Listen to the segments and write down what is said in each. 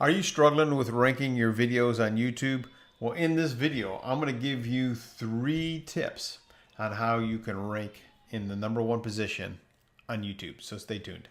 Are you struggling with ranking your videos on YouTube? Well, in this video, I'm going to give you 3 tips on how you can rank in the #1 position on YouTube. So stay tuned.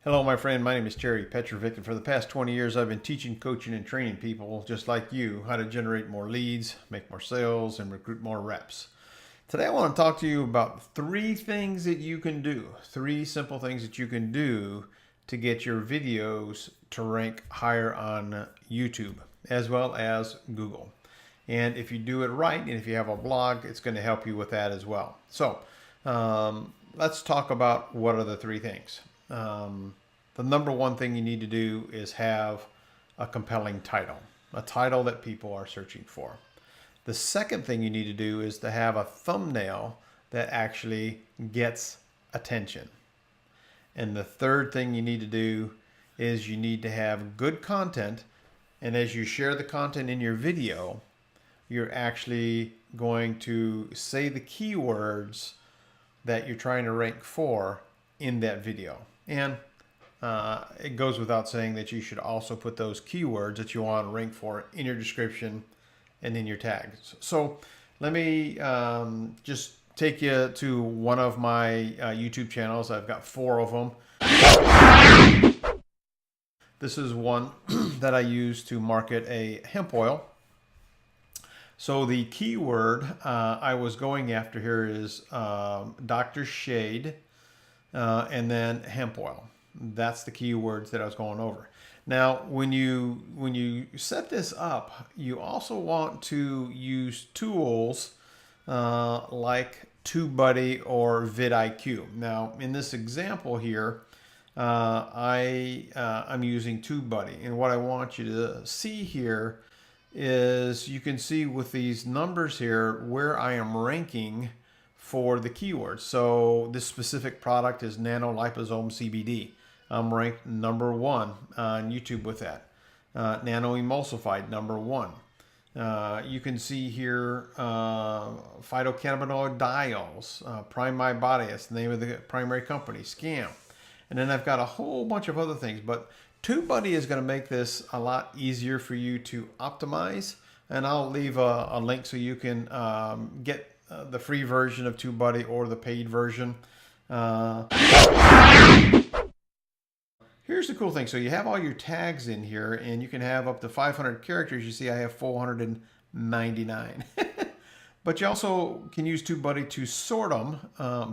Hello, my friend. My name is PEtrovick, and for the past 20 years, I've been teaching, coaching, and training people just like you how to generate more leads, make more sales, and recruit more reps. Today, I want to talk to you about 3 things that you can do, 3 simple things that you can do to get your videos to rank higher on YouTube as well as Google. And if you do it right, and if you have a blog, it's going to help you with that as well. So let's talk about what are the 3 things. The #1 thing you need to do is have a compelling title, a title that people are searching for. The second thing you need to do is to have a thumbnail that actually gets attention. And the third thing you need to do is you need to have good content. And as you share the content in your video, you're actually going to say the keywords that you're trying to rank for in that video. And it goes without saying that you should also put those keywords that you want to rank for in your description and in your tags. So let me just take you to one of my YouTube channels. I've got 4 of them. This is one that I use to market a hemp oil. So the keyword I was going after here is Dr. Shade and then hemp oil. That's the keywords that I was going over. Now, when you set this up, you also want to use tools like TubeBuddy or vidIQ. Now, in this example here, I'm using TubeBuddy, and what I want you to see here is you can see with these numbers here where I am ranking for the keywords. So this specific product is nanoliposome CBD. I'm ranked #1 on YouTube with that. Nano emulsified, #1. You can see here phytocannabinoid diols, Prime My Body, that's the name of the primary company, Scam. And then I've got a whole bunch of other things, but TubeBuddy is going to make this a lot easier for you to optimize. And I'll leave a link so you can get the free version of TubeBuddy or the paid version. Here's the cool thing. So you have all your tags in here, and you can have up to 500 characters. You see I have 499. But you also can use TubeBuddy to sort them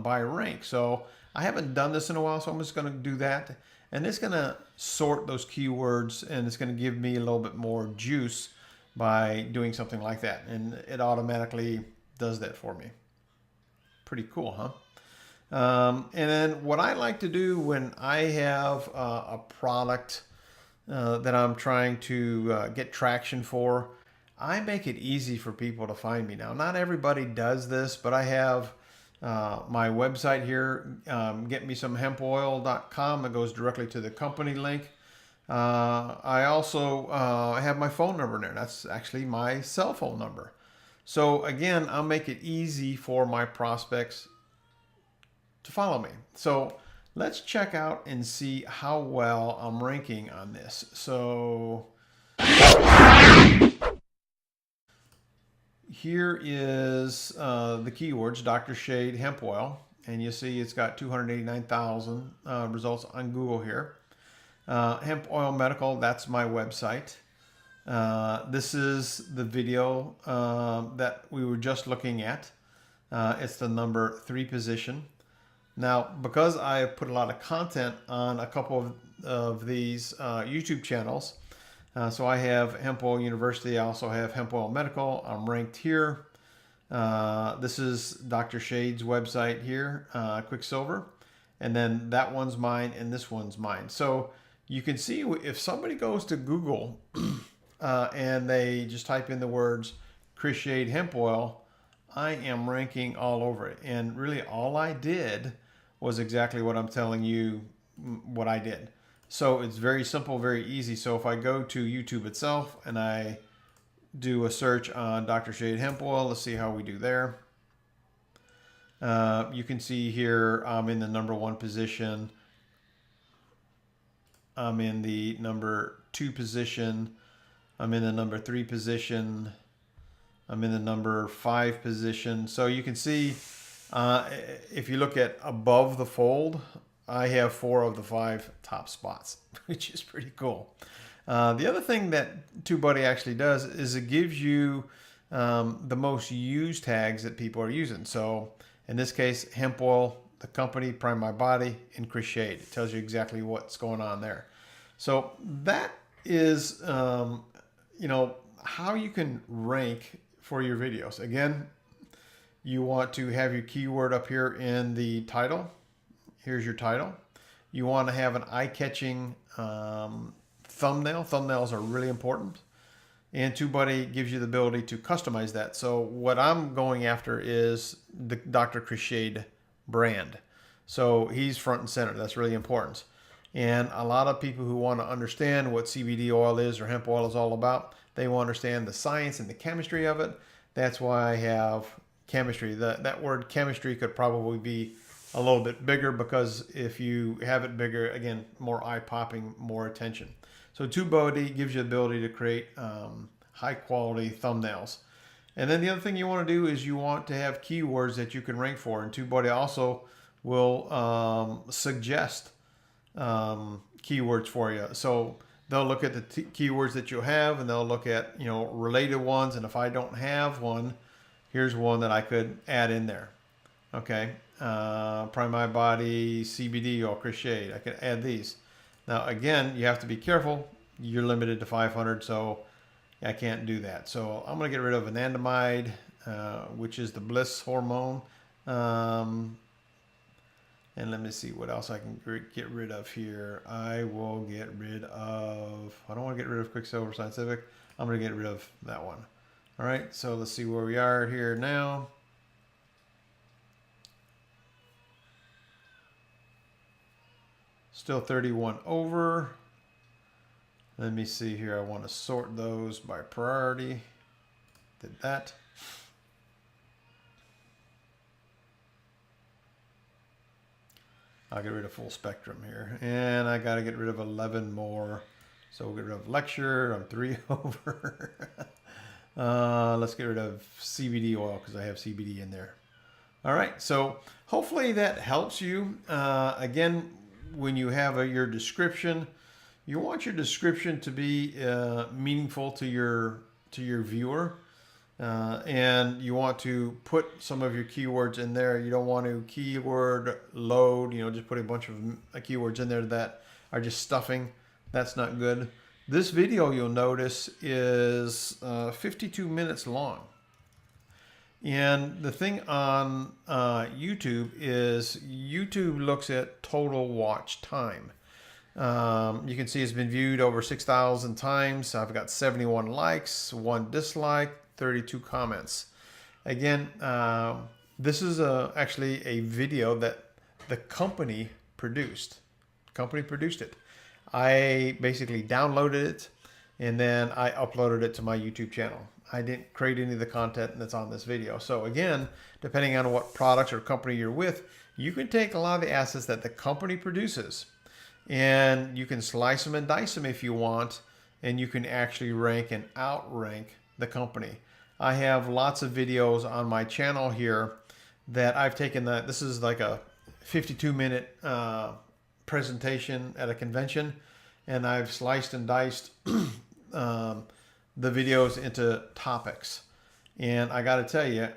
by rank. So I haven't done this in a while, so I'm just going to do that. And it's going to sort those keywords, and it's going to give me a little bit more juice by doing something like that. And it automatically does that for me. Pretty cool, huh? And then what I like to do when I have a product that I'm trying to get traction for, I make it easy for people to find me. Now, not everybody does this, but I have my website here, getmesomehempoil.com. It goes directly to the company link. I also have my phone number in there. That's actually my cell phone number. So again, I'll make it easy for my prospects to follow me. So let's check out and see how well I'm ranking on this. So here is the keywords, Dr. Shade Hemp Oil, and you see it's got 289,000 results on Google here. Hemp Oil Medical, that's my website. This is the video that we were just looking at. It's the #3 position. Now, because I put a lot of content on a couple of these YouTube channels, so I have Hemp Oil University, I also have Hemp Oil Medical, I'm ranked here. This is Dr. Shade's website here, Quicksilver, and then that one's mine and this one's mine. So you can see if somebody goes to Google and they just type in the words Chris Shade Hemp Oil, I am ranking all over it. And really all I did was exactly what I'm telling you what I did. So it's very simple, very easy. So if I go to YouTube itself and I do a search on Dr. Shade Hemp Oil, let's see how we do there. You can see here I'm in the #1 position. I'm in the #2 position. I'm in the #3 position. I'm in the #5 position. So you can see if you look at above the fold, I have 4 of the 5 top spots, which is pretty cool. The other thing that TubeBuddy actually does is it gives you the most used tags that people are using. So in this case, hemp oil, the company, Prime My Body, and Chris Shade. It tells you exactly what's going on there. So that is, you know, how you can rank for your videos. Again, you want to have your keyword up here in the title. Here's your title. You want to have an eye-catching thumbnail. Thumbnails are really important. And TubeBuddy gives you the ability to customize that. So what I'm going after is the Dr. Chris Shade brand. So he's front and center. That's really important. And a lot of people who want to understand what CBD oil is or hemp oil is all about, they will understand the science and the chemistry of it. That's why I have chemistry. That word chemistry could probably be a little bit bigger, because if you have it bigger, again, more eye-popping, more attention. So TubeBuddy gives you the ability to create high-quality thumbnails. And then the other thing you want to do is you want to have keywords that you can rank for. And TubeBuddy also will suggest keywords for you. So they'll look at the keywords that you have, and they'll look at, you know, related ones. And if I don't have one, here's one that I could add in there. Okay, Prime My Body, CBD oil, Chris Shade. I could add these. Now again, you have to be careful. You're limited to 500, so I can't do that. So I'm going to get rid of anandamide, which is the bliss hormone. And let me see what else I can get rid of here. I will get rid of, I don't want to get rid of Quicksilver Scientific. I'm going to get rid of that one. All right, so let's see where we are here now. Still 31 over. Let me see here. I want to sort those by priority. Did that. I'll get rid of full spectrum here. And I got to get rid of 11 more. So we'll get rid of lecture. I'm 3 over. Let's get rid of CBD oil because I have CBD in there. All right. So hopefully that helps you. Again, when you have your description, you want your description to be meaningful to your viewer, and you want to put some of your keywords in there. You don't want to keyword load, you know, just put a bunch of keywords in there that are just stuffing. That's not good. This video, you'll notice, is 52 minutes long. And the thing on YouTube is YouTube looks at total watch time. You can see it's been viewed over 6,000 times. I've got 71 likes, 1 dislike, 32 comments. Again, this is actually a video that the company produced. The company produced it. I basically downloaded it, and then I uploaded it to my YouTube channel. I didn't create any of the content that's on this video. So again, depending on what products or company you're with, you can take a lot of the assets that the company produces, and you can slice them and dice them if you want, and you can actually rank and outrank the company. I have lots of videos on my channel here that I've taken this is like a 52-minute presentation at a convention, and I've sliced and diced the videos into topics. And I got to tell you,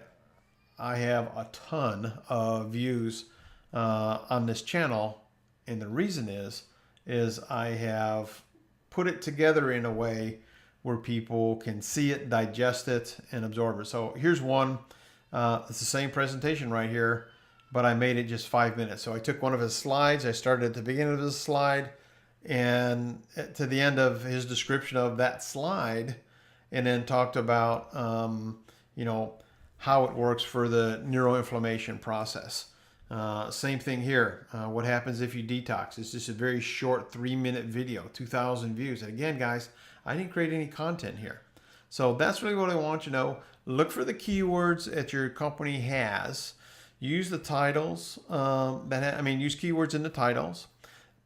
I have a ton of views on this channel. And the reason is I have put it together in a way where people can see it, digest it, and absorb it. So here's one. It's the same presentation right here, but I made it just 5 minutes. So I took one of his slides. I started at the beginning of his slide and to the end of his description of that slide, and then talked about, you know, how it works for the neuroinflammation process. Same thing here. What happens if you detox? It's just a very short 3-minute video, 2,000 views. And again, guys, I didn't create any content here. So that's really what I want you to know. Look for the keywords that your company has. use the titles, use keywords in the titles.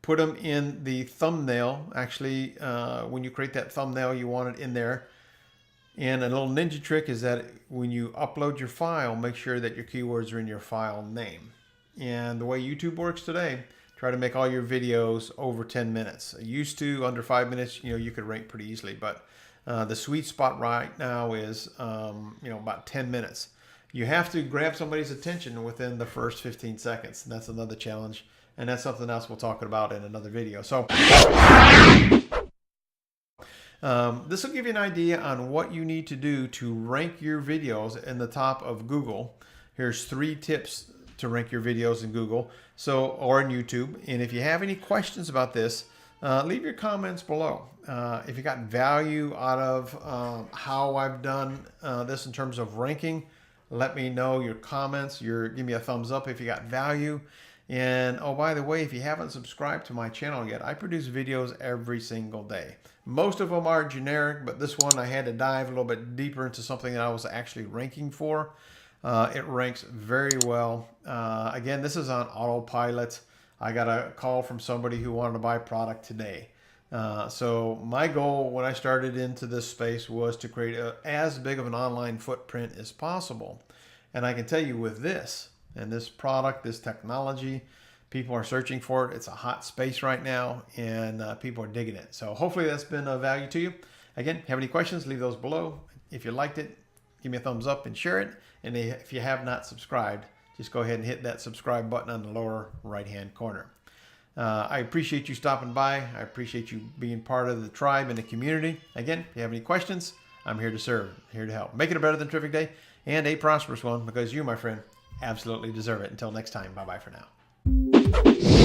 Put them in the thumbnail. Actually, when you create that thumbnail, you want it in there. And a little ninja trick is that when you upload your file, make sure that your keywords are in your file name. And the way YouTube works today, try to make all your videos over 10 minutes. Used to, under 5 minutes, you could rank pretty easily. But the sweet spot right now is, about 10 minutes. You have to grab somebody's attention within the first 15 seconds. And that's another challenge. And that's something else we'll talk about in another video. So this will give you an idea on what you need to do to rank your videos in the top of Google. Here's 3 tips to rank your videos in Google or in YouTube. And if you have any questions about this, leave your comments below. If you got value out of how I've done this in terms of ranking, let me know your comments. Give me a thumbs up if you got value. And oh, by the way, if you haven't subscribed to my channel yet, I produce videos every single day. Most of them are generic, but this one I had to dive a little bit deeper into something that I was actually ranking for. It ranks very well. Again, this is on autopilot. I got a call from somebody who wanted to buy product today. So my goal when I started into this space was to create as big of an online footprint as possible. And I can tell you with this, and this product, this technology, people are searching for it. It's a hot space right now, and people are digging it. So hopefully that's been of value to you. Again, have any questions, leave those below. If you liked it, give me a thumbs up and share it. And if you have not subscribed, just go ahead and hit that subscribe button on the lower right-hand corner. I appreciate you stopping by. I appreciate you being part of the tribe and the community. Again, if you have any questions, I'm here to serve, here to help. Make it a better than terrific day and a prosperous one, because you, my friend, absolutely deserve it. Until next time, bye-bye for now.